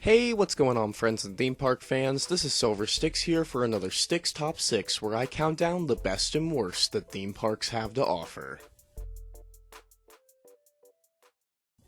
Hey, what's going on, friends and theme park fans? This is Stix here for another Stix Top 6, where I count down the best and worst that theme parks have to offer.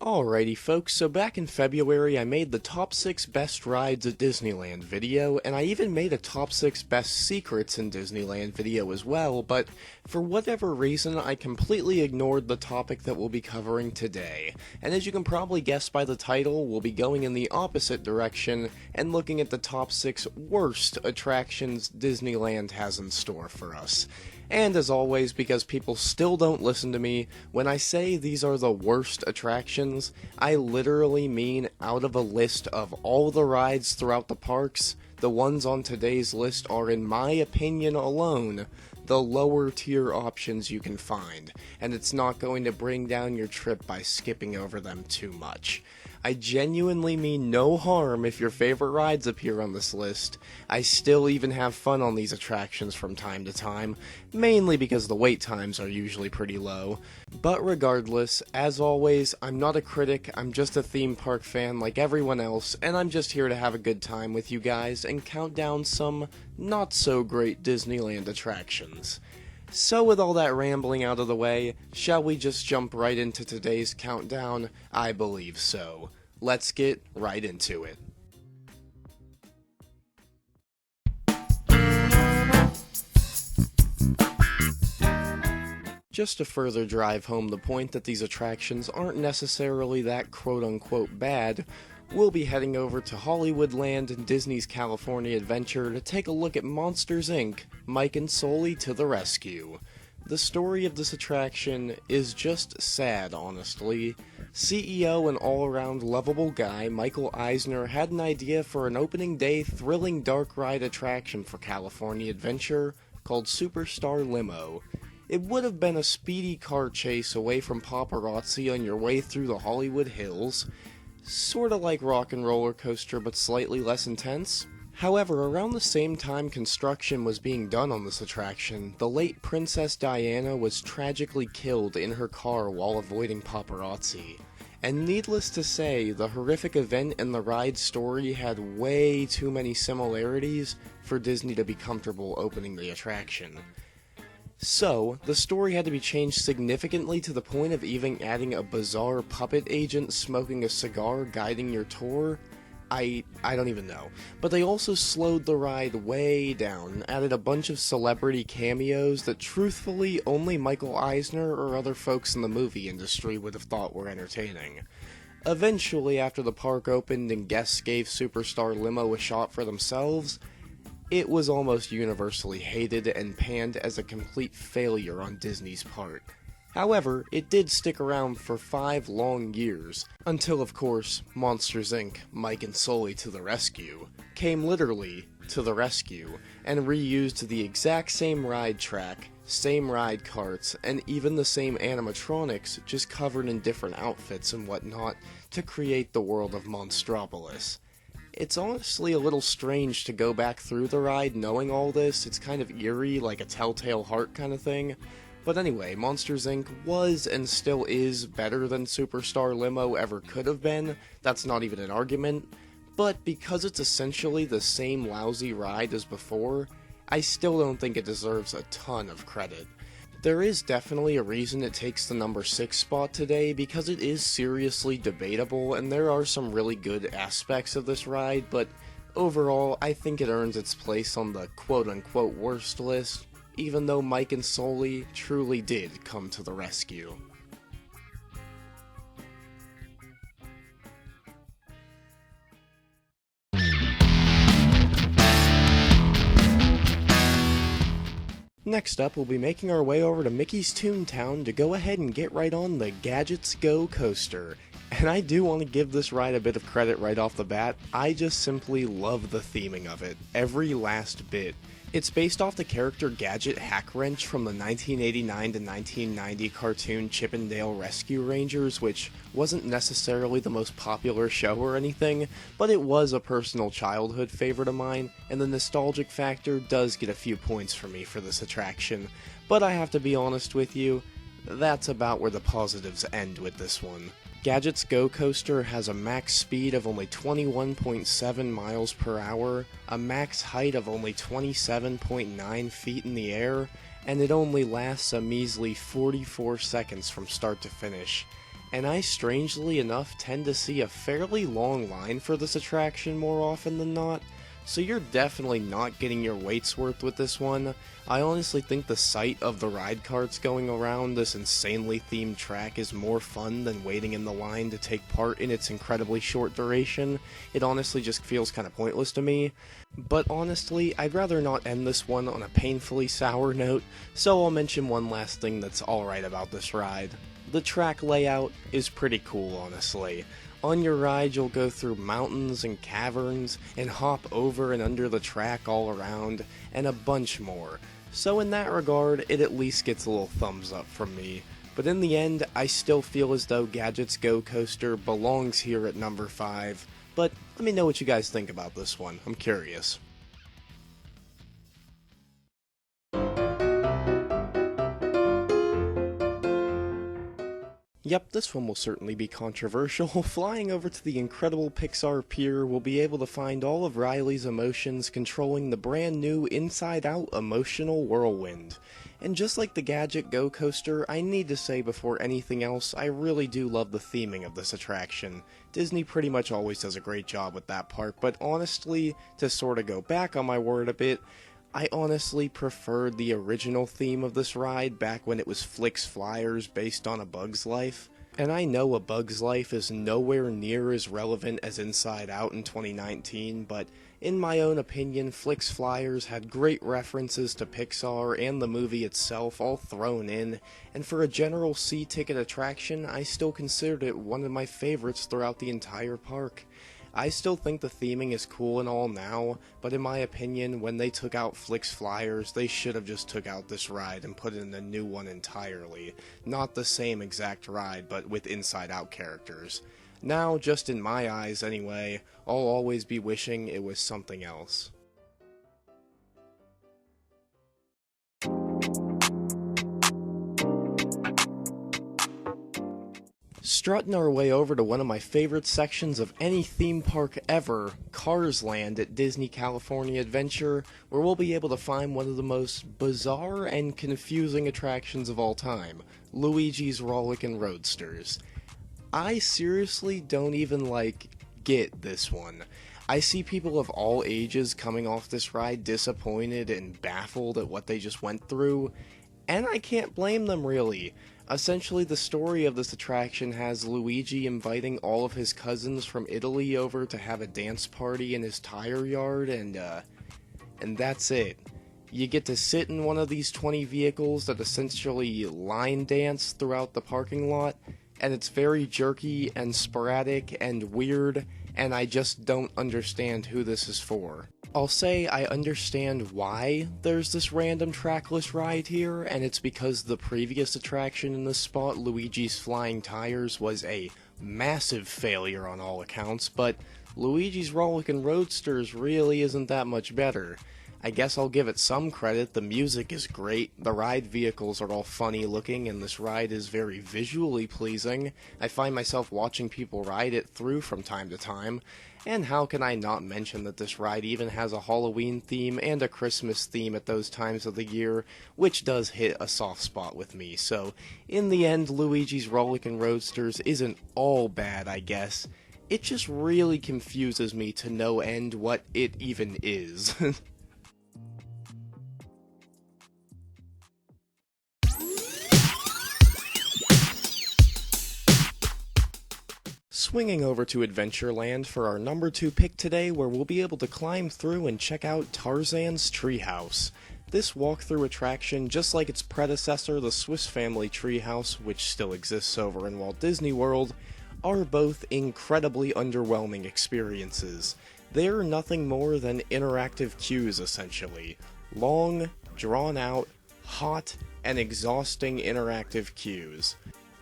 Alrighty folks, so back in February I made the top 6 best rides at Disneyland video, and I even made a top 6 best secrets in Disneyland video as well, but for whatever reason I completely ignored the topic that we'll be covering today. And as you can probably guess by the title, we'll be going in the opposite direction and looking at the top 6 worst attractions Disneyland has in store for us. And as always, because people still don't listen to me, when I say these are the worst attractions, I literally mean out of a list of all the rides throughout the parks, the ones on today's list are, in my opinion alone, the lower tier options you can find, and it's not going to bring down your trip by skipping over them too much. I genuinely mean no harm if your favorite rides appear on this list. I still even have fun on these attractions from time to time, mainly because the wait times are usually pretty low. But regardless, as always, I'm not a critic, I'm just a theme park fan like everyone else, and I'm just here to have a good time with you guys and count down some not so great Disneyland attractions. So with all that rambling out of the way, shall we just jump right into today's countdown? I believe so. Let's get right into it. Just to further drive home the point that these attractions aren't necessarily that quote-unquote bad, we'll be heading over to Hollywoodland and Disney's California Adventure to take a look at Monsters, Inc. Mike and Sully to the rescue. The story of this attraction is just sad, honestly. CEO and all-around lovable guy Michael Eisner had an idea for an opening day thrilling dark ride attraction for California Adventure called Superstar Limo. It would have been a speedy car chase away from paparazzi on your way through the Hollywood Hills, sorta like Rock and Roller Coaster but slightly less intense. However, around the same time construction was being done on this attraction, the late Princess Diana was tragically killed in her car while avoiding paparazzi. And needless to say, the horrific event and the ride story had way too many similarities for Disney to be comfortable opening the attraction. So, the story had to be changed significantly to the point of even adding a bizarre puppet agent smoking a cigar guiding your tour. I don't even know. But they also slowed the ride way down and added a bunch of celebrity cameos that truthfully only Michael Eisner or other folks in the movie industry would have thought were entertaining. Eventually, after the park opened and guests gave Superstar Limo a shot for themselves, it was almost universally hated and panned as a complete failure on Disney's part. However, it did stick around for 5 long years, until of course, Monsters, Inc. Mike and Sully to the rescue came literally to the rescue, and reused the exact same ride track, same ride carts, and even the same animatronics, just covered in different outfits and whatnot, to create the world of Monstropolis. It's honestly a little strange to go back through the ride knowing all this. It's kind of eerie, like a Telltale Heart kind of thing. But anyway, Monsters, Inc. was and still is better than Superstar Limo ever could have been. That's not even an argument. But because it's essentially the same lousy ride as before, I still don't think it deserves a ton of credit. There is definitely a reason it takes the number 6 spot today, because it is seriously debatable and there are some really good aspects of this ride, but overall I think it earns its place on the quote-unquote worst list, even though Mike and Sully truly did come to the rescue. Next up, we'll be making our way over to Mickey's Toontown to go ahead and get right on the Gadgets Go coaster. And I do want to give this ride a bit of credit right off the bat. I just simply love the theming of it, every last bit. It's based off the character Gadget Hackwrench from the 1989 to 1990 cartoon Chip 'n Dale Rescue Rangers, which wasn't necessarily the most popular show or anything, but it was a personal childhood favorite of mine, and the nostalgic factor does get a few points for me for this attraction. But I have to be honest with you, that's about where the positives end with this one. Gadget's Go Coaster has a max speed of only 21.7 miles per hour, a max height of only 27.9 feet in the air, and it only lasts a measly 44 seconds from start to finish. And I strangely enough tend to see a fairly long line for this attraction more often than not, so you're definitely not getting your weight's worth with this one. I honestly think the sight of the ride carts going around this insanely themed track is more fun than waiting in the line to take part in its incredibly short duration. It honestly just feels kind of pointless to me. But honestly, I'd rather not end this one on a painfully sour note, so I'll mention one last thing that's alright about this ride. The track layout is pretty cool, honestly. On your ride, you'll go through mountains and caverns, and hop over and under the track all around, and a bunch more. So in that regard, it at least gets a little thumbs up from me. But in the end, I still feel as though Gadget's Go Coaster belongs here at number 5. But let me know what you guys think about this one, I'm curious. Yep, this one will certainly be controversial. Flying over to the incredible Pixar Pier, we'll be able to find all of Riley's emotions controlling the brand new inside-out emotional whirlwind. And just like the Gadget Go Coaster, I need to say before anything else, I really do love the theming of this attraction. Disney pretty much always does a great job with that part, but honestly, to sort of go back on my word a bit, I honestly preferred the original theme of this ride back when it was Flix Flyers based on A Bug's Life. And I know A Bug's Life is nowhere near as relevant as Inside Out in 2019, but in my own opinion, Flix Flyers had great references to Pixar and the movie itself all thrown in, and for a general C-ticket attraction, I still considered it one of my favorites throughout the entire park. I still think the theming is cool and all now, but in my opinion, when they took out Flix Flyers, they should have just took out this ride and put in a new one entirely. Not the same exact ride, but with inside-out characters. Now, just in my eyes anyway, I'll always be wishing it was something else. Strutting our way over to one of my favorite sections of any theme park ever, Cars Land at Disney California Adventure, where we'll be able to find one of the most bizarre and confusing attractions of all time, Luigi's Rollickin' Roadsters. I seriously don't even, get this one. I see people of all ages coming off this ride disappointed and baffled at what they just went through, and I can't blame them really. Essentially, the story of this attraction has Luigi inviting all of his cousins from Italy over to have a dance party in his tire yard, and that's it. You get to sit in one of these 20 vehicles that essentially line dance throughout the parking lot, and it's very jerky and sporadic and weird, and I just don't understand who this is for. I'll say I understand why there's this random trackless ride here, and it's because the previous attraction in this spot, Luigi's Flying Tires, was a massive failure on all accounts, but Luigi's Rollickin' Roadsters really isn't that much better. I guess I'll give it some credit, the music is great, the ride vehicles are all funny looking, and this ride is very visually pleasing. I find myself watching people ride it through from time to time, and how can I not mention that this ride even has a Halloween theme and a Christmas theme at those times of the year, which does hit a soft spot with me. So, in the end, Luigi's Rollickin' Roadsters isn't all bad, I guess. It just really confuses me to no end what it even is. Swinging over to Adventureland for our number 2 pick today, where we'll be able to climb through and check out Tarzan's Treehouse. This walkthrough attraction, just like its predecessor, the Swiss Family Treehouse, which still exists over in Walt Disney World, are both incredibly underwhelming experiences. They're nothing more than interactive queues, essentially. Long, drawn-out, hot, and exhausting interactive queues.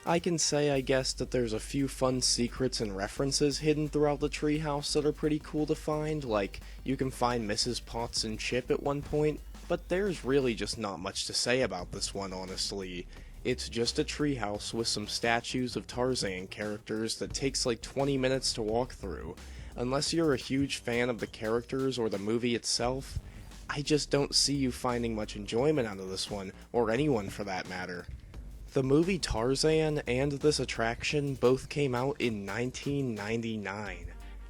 I can say, I guess, that there's a few fun secrets and references hidden throughout the treehouse that are pretty cool to find, like you can find Mrs. Potts and Chip at one point, but there's really just not much to say about this one, honestly. It's just a treehouse with some statues of Tarzan characters that takes like 20 minutes to walk through. Unless you're a huge fan of the characters or the movie itself, I just don't see you finding much enjoyment out of this one, or anyone for that matter. The movie Tarzan and this attraction both came out in 1999.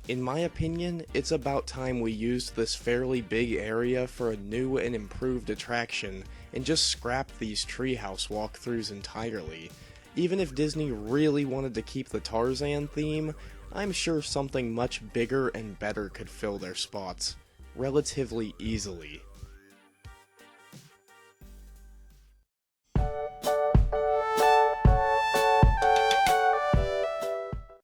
In my opinion, it's about time we used this fairly big area for a new and improved attraction and just scrapped these treehouse walkthroughs entirely. Even if Disney really wanted to keep the Tarzan theme, I'm sure something much bigger and better could fill their spots relatively easily.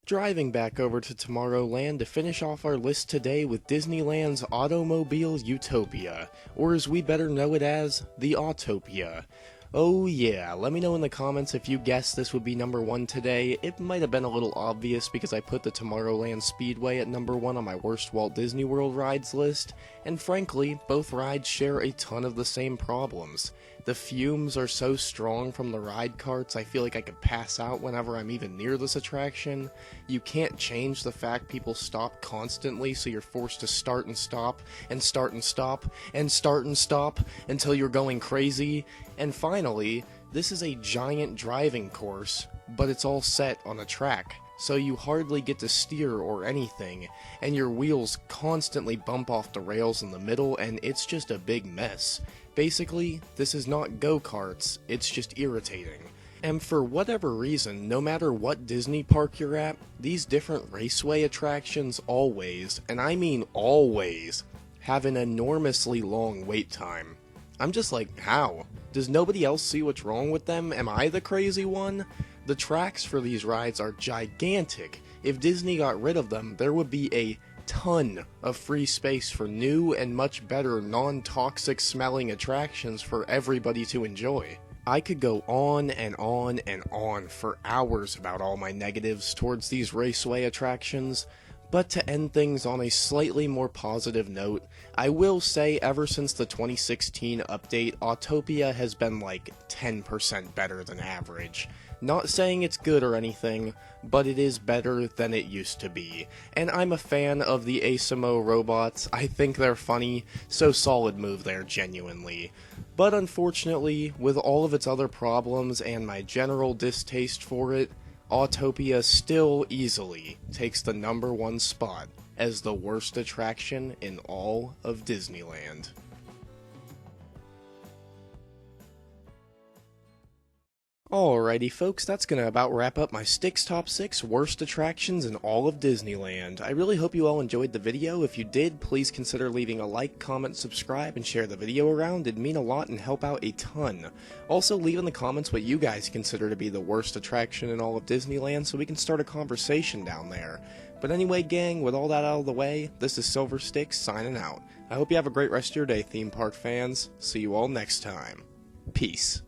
Driving back over to Tomorrowland to finish off our list today with Disneyland's Automobile Utopia, or as we better know it as, the Autopia. Oh yeah, let me know in the comments if you guessed this would be number 1 today. It might have been a little obvious because I put the Tomorrowland Speedway at number 1 on my worst Walt Disney World rides list, and frankly, both rides share a ton of the same problems. The fumes are so strong from the ride carts, I feel like I could pass out whenever I'm even near this attraction. You can't change the fact people stop constantly, so you're forced to start and stop, and start and stop, and start and stop, until you're going crazy. And finally, this is a giant driving course, but it's all set on a track, so you hardly get to steer or anything, and your wheels constantly bump off the rails in the middle, and it's just a big mess. Basically, this is not go-karts, it's just irritating. And for whatever reason, no matter what Disney park you're at, these different raceway attractions always, and I mean always, have an enormously long wait time. I'm just like, how? Does nobody else see what's wrong with them? Am I the crazy one? The tracks for these rides are gigantic. If Disney got rid of them, there would be a ton of free space for new and much better non-toxic smelling attractions for everybody to enjoy. I could go on and on and on for hours about all my negatives towards these raceway attractions, but to end things on a slightly more positive note, I will say ever since the 2016 update, Autopia has been like 10% better than average. Not saying it's good or anything, but it is better than it used to be. And I'm a fan of the Asimo robots, I think they're funny, so solid move there genuinely. But unfortunately, with all of its other problems and my general distaste for it, Autopia still easily takes the number 1 spot as the worst attraction in all of Disneyland. Alrighty folks, that's gonna about wrap up my Stix Top 6 worst attractions in all of Disneyland. I really hope you all enjoyed the video. If you did, please consider leaving a like, comment, subscribe, and share the video around. It'd mean a lot and help out a ton. Also, leave in the comments what you guys consider to be the worst attraction in all of Disneyland so we can start a conversation down there. But anyway gang, with all that out of the way, this is Silver Stix signing out. I hope you have a great rest of your day, theme park fans. See you all next time. Peace.